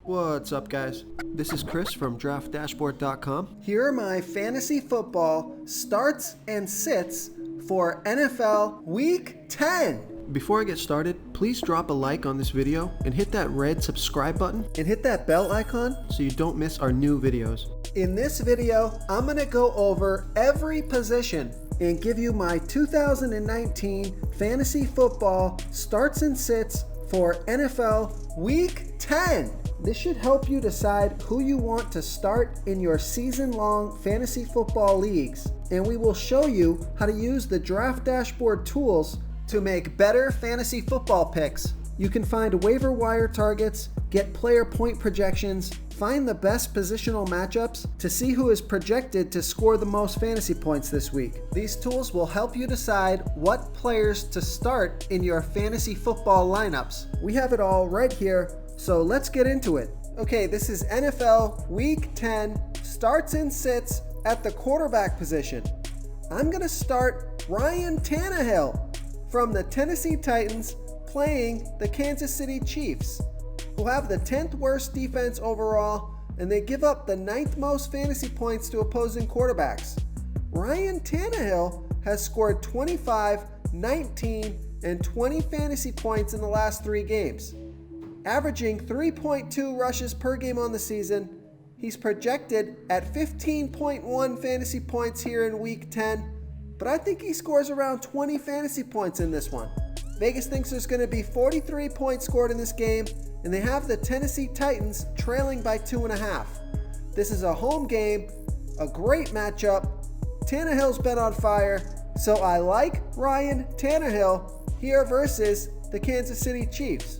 What's up, guys? This is Chris from DraftDashboard.com. Here are my fantasy football starts and sits for NFL Week 10. Before I get started, please drop a like on this video and hit that red subscribe button And hit that bell icon. so you don't miss our new videos. In this video, I'm going to go over every position and give you my 2019 fantasy football starts and sits for NFL Week 10. This should help you decide who you want to start in your season-long fantasy football leagues. And we will show you how to use the Draft Dashboard tools to make better fantasy football picks. You can find waiver wire targets, get player point projections, find the best positional matchups to see who is projected to score the most fantasy points this week. These tools will help you decide what players to start in your fantasy football lineups. We have it all right here, so let's get into it. Okay, this is NFL Week 10 starts and sits at the quarterback position. I'm going to start Ryan Tannehill from the Tennessee Titans playing the Kansas City Chiefs, who have the 10th worst defense overall, and they give up the 9th most fantasy points to opposing quarterbacks. Ryan Tannehill has scored 25, 19, and 20 fantasy points in the last 3 games. Averaging 3.2 rushes per game on the season, he's projected at 15.1 fantasy points here in Week 10, but I think he scores around 20 fantasy points in this one. Vegas thinks there's going to be 43 points scored in this game, and they have the Tennessee Titans trailing by 2.5. This is a home game, a great matchup. Tannehill's been on fire, so I like Ryan Tannehill here versus the Kansas City Chiefs.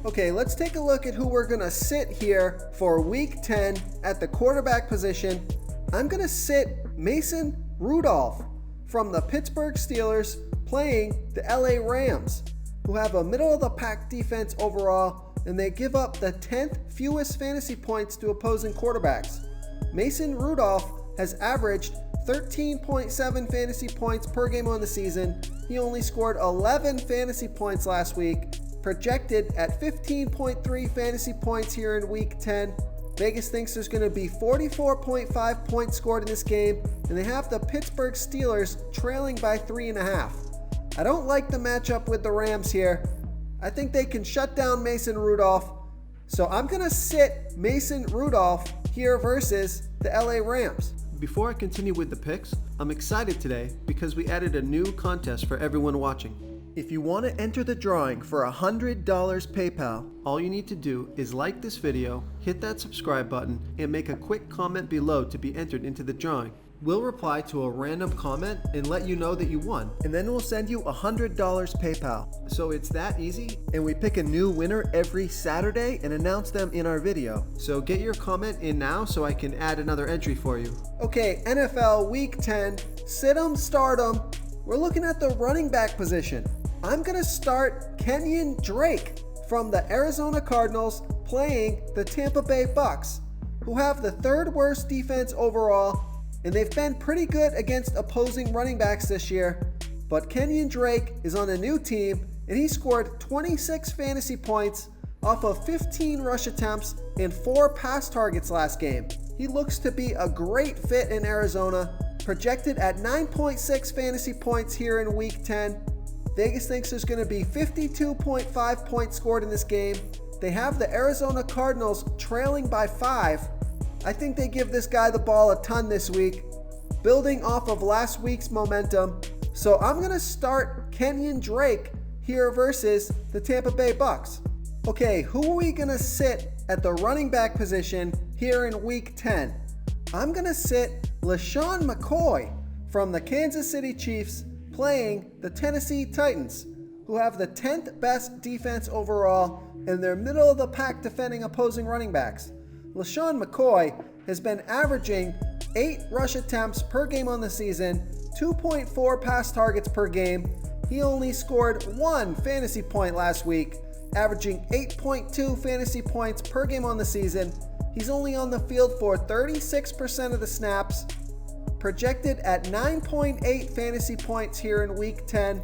Okay, let's take a look at who we're going to sit here for Week 10 at the quarterback position. I'm going to sit Mason Rudolph from the Pittsburgh Steelers playing the LA Rams, who have a middle-of-the-pack defense overall, and they give up the 10th fewest fantasy points to opposing quarterbacks. Mason Rudolph has averaged 13.7 fantasy points per game on the season. He only scored 11 fantasy points last week, projected at 15.3 fantasy points here in Week 10. Vegas thinks there's going to be 44.5 points scored in this game, and they have the Pittsburgh Steelers trailing by 3.5. I don't like the matchup with the Rams here. I think they can shut down Mason Rudolph, so I'm going to sit Mason Rudolph here versus the LA Rams. Before I continue with the picks, I'm excited today because we added a new contest for everyone watching. If you want to enter the drawing for $100 PayPal, All you need to do is like this video, hit that subscribe button, and make a quick comment below to be entered into the drawing. We'll reply to a random comment and let you know that you won. and then we'll send you $100 PayPal. So it's that easy. And we pick a new winner every Saturday and announce them in our video. So get your comment in now so I can add another entry for you. Okay, NFL Week 10, sit 'em, start 'em. We're looking at the running back position. I'm going to start Kenyon Drake from the Arizona Cardinals playing the Tampa Bay Bucks, who have the 3rd worst defense overall, and they've been pretty good against opposing running backs this year. But Kenyon Drake is on a new team, and he scored 26 fantasy points off of 15 rush attempts and 4 pass targets last game. He looks to be a great fit in Arizona, projected at 9.6 fantasy points here in Week 10. Vegas thinks there's going to be 52.5 points scored in this game. They have the Arizona Cardinals trailing by 5. I think they give this guy the ball a ton this week, building off of last week's momentum. So I'm going to start Kenyon Drake here versus the Tampa Bay Bucks. Okay, who are we going to sit at the running back position here in Week 10? I'm going to sit LeSean McCoy from the Kansas City Chiefs playing the Tennessee Titans, who have the 10th best defense overall, and they're middle-of-the-pack defending opposing running backs. LeSean McCoy has been averaging 8 rush attempts per game on the season, 2.4 pass targets per game. He only scored 1 fantasy point last week, averaging 8.2 fantasy points per game on the season. He's only on the field for 36% of the snaps, projected at 9.8 fantasy points here in Week 10.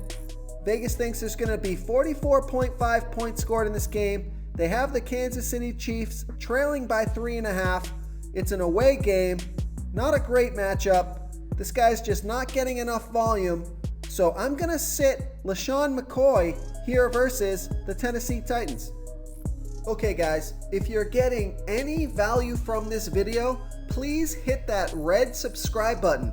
Vegas thinks there's going to be 44.5 points scored in this game, They have the Kansas City Chiefs trailing by 3.5. It's an away game. Not a great matchup. This guy's just not getting enough volume. So I'm going to sit LeSean McCoy here versus the Tennessee Titans. Okay guys, if you're getting any value from this video, please hit that red subscribe button.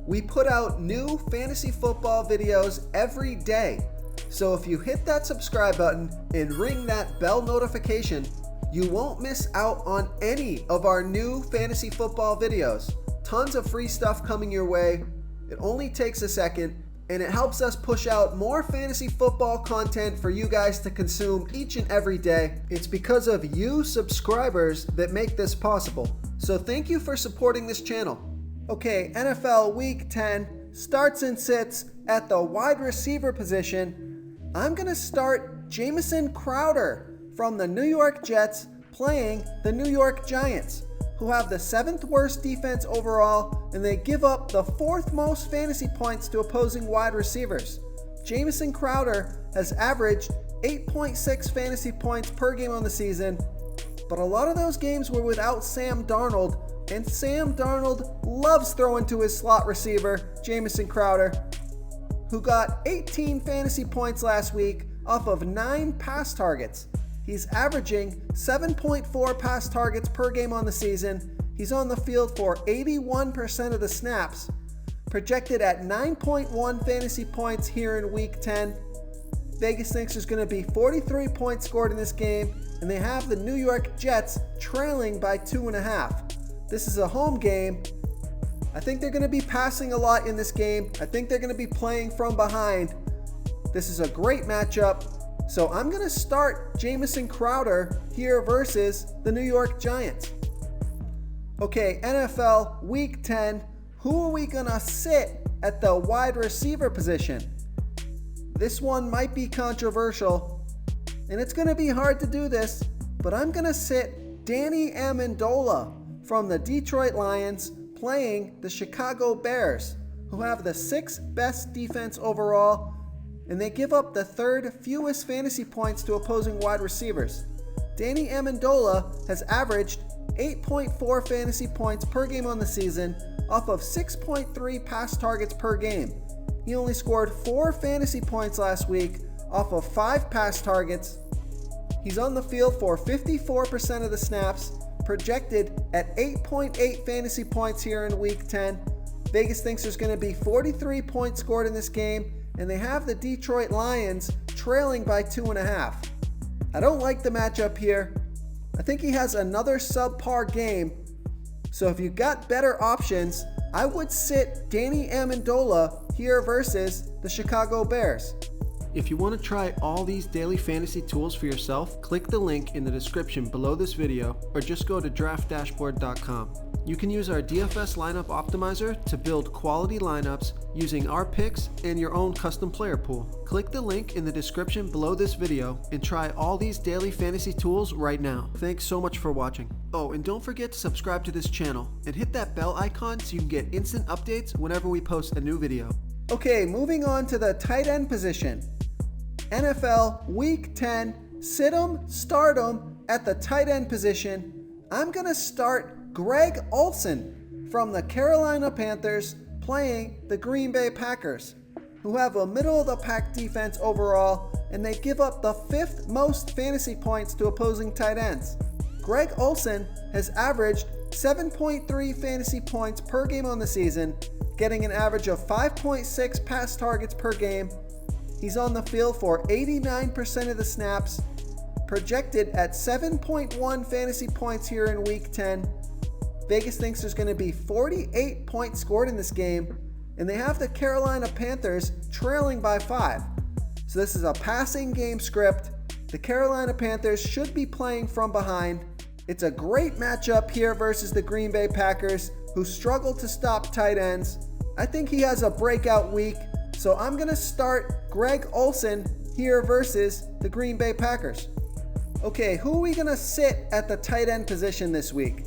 We put out new fantasy football videos every day. So if you hit that subscribe button and ring that bell notification, you won't miss out on any of our new fantasy football videos. Tons of free stuff coming your way. It only takes a second, and it helps us push out more fantasy football content for you guys to consume each and every day. It's because of you subscribers that make this possible. So thank you for supporting this channel. Okay, NFL Week 10 starts and sits at the wide receiver position. I'm going to start Jamison Crowder from the New York Jets playing the New York Giants, who have the 7th worst defense overall, and they give up the 4th most fantasy points to opposing wide receivers. Jamison Crowder has averaged 8.6 fantasy points per game on the season, but a lot of those games were without Sam Darnold, and Sam Darnold loves throwing to his slot receiver, Jamison Crowder, who got 18 fantasy points last week off of 9 pass targets. He's averaging 7.4 pass targets per game on the season. He's on the field for 81% of the snaps, projected at 9.1 fantasy points here in Week 10. Vegas thinks there's going to be 43 points scored in this game, and they have the New York Jets trailing by 2.5. This is a home game. I think they're going to be passing a lot in this game. I think they're going to be playing from behind. This is a great matchup. So I'm going to start Jamison Crowder here versus the New York Giants. Okay, NFL Week 10. Who are we going to sit at the wide receiver position? This one might be controversial, and it's going to be hard to do this, but I'm going to sit Danny Amendola from the Detroit Lions playing the Chicago Bears, who have the 6th best defense overall, and they give up the 3rd fewest fantasy points to opposing wide receivers. Danny Amendola has averaged 8.4 fantasy points per game on the season off of 6.3 pass targets per game. He only scored 4 fantasy points last week off of 5 pass targets. He's on the field for 54% of the snaps, projected at 8.8 fantasy points here in Week 10. Vegas thinks there's going to be 43 points scored in this game, and they have the Detroit Lions trailing by 2.5. I don't like the matchup here. I think he has another subpar game. So if you got better options, I would sit Danny Amendola here versus the Chicago Bears. If you want to try all these daily fantasy tools for yourself, click the link in the description below this video or just go to draftdashboard.com. You can use our DFS lineup optimizer to build quality lineups using our picks and your own custom player pool. Click the link in the description below this video and try all these daily fantasy tools right now. Thanks so much for watching. Oh, and don't forget to subscribe to this channel and hit that bell icon so you can get instant updates whenever we post a new video. Okay, moving on to the tight end position. NFL Week 10, sit 'em, start 'em at the tight end position. I'm going to start Greg Olsen from the Carolina Panthers playing the Green Bay Packers, who have a middle-of-the-pack defense overall, and they give up the 5th most fantasy points to opposing tight ends. Greg Olsen has averaged 7.3 fantasy points per game on the season, getting an average of 5.6 pass targets per game. He's on the field for 89% of the snaps, projected at 7.1 fantasy points here in Week 10. Vegas thinks there's going to be 48 points scored in this game, and they have the Carolina Panthers trailing by 5. So this is a passing game script. The Carolina Panthers should be playing from behind. It's a great matchup here versus the Green Bay Packers, who struggle to stop tight ends. I think he has a breakout week, so I'm going to start Greg Olsen here versus the Green Bay Packers. Okay, who are we going to sit at the tight end position this week?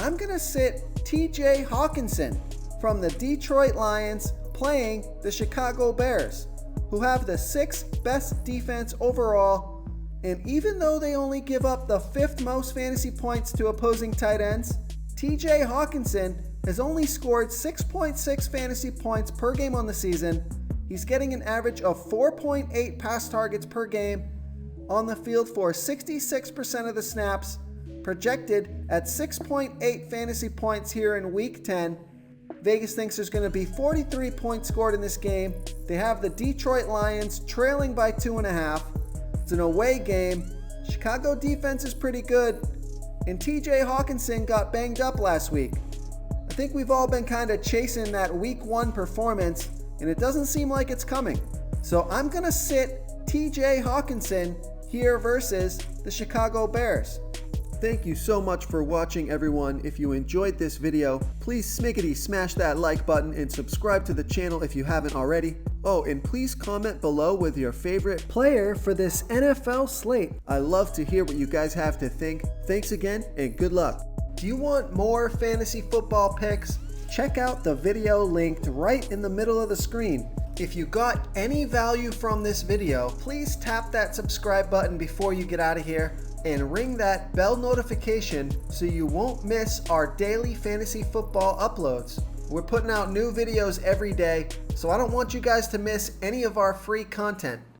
I'm going to sit TJ Hawkinson from the Detroit Lions playing the Chicago Bears, who have the 6th best defense overall, And even though they only give up the 5th most fantasy points to opposing tight ends, TJ Hawkinson has only scored 6.6 fantasy points per game on the season. He's getting an average of 4.8 pass targets per game, on the field for 66% of the snaps, projected at 6.8 fantasy points here in Week 10. Vegas thinks there's going to be 43 points scored in this game. They have the Detroit Lions trailing by 2.5. It's an away game. Chicago defense is pretty good, and TJ Hawkinson got banged up last week. I think we've all been kind of chasing that Week 1 performance, and it doesn't seem like it's coming. So I'm going to sit TJ Hawkinson here versus the Chicago Bears. Thank you so much for watching, everyone. If you enjoyed this video, please smiggity smash that like button and subscribe to the channel if you haven't already. Oh, and please comment below with your favorite player for this NFL slate. I love to hear what you guys have to think. Thanks again and good luck. Do you want more fantasy football picks? Check out the video linked right in the middle of the screen. If you got any value from this video, please tap that subscribe button before you get out of here and ring that bell notification so you won't miss our daily fantasy football uploads. We're putting out new videos every day, so I don't want you guys to miss any of our free content.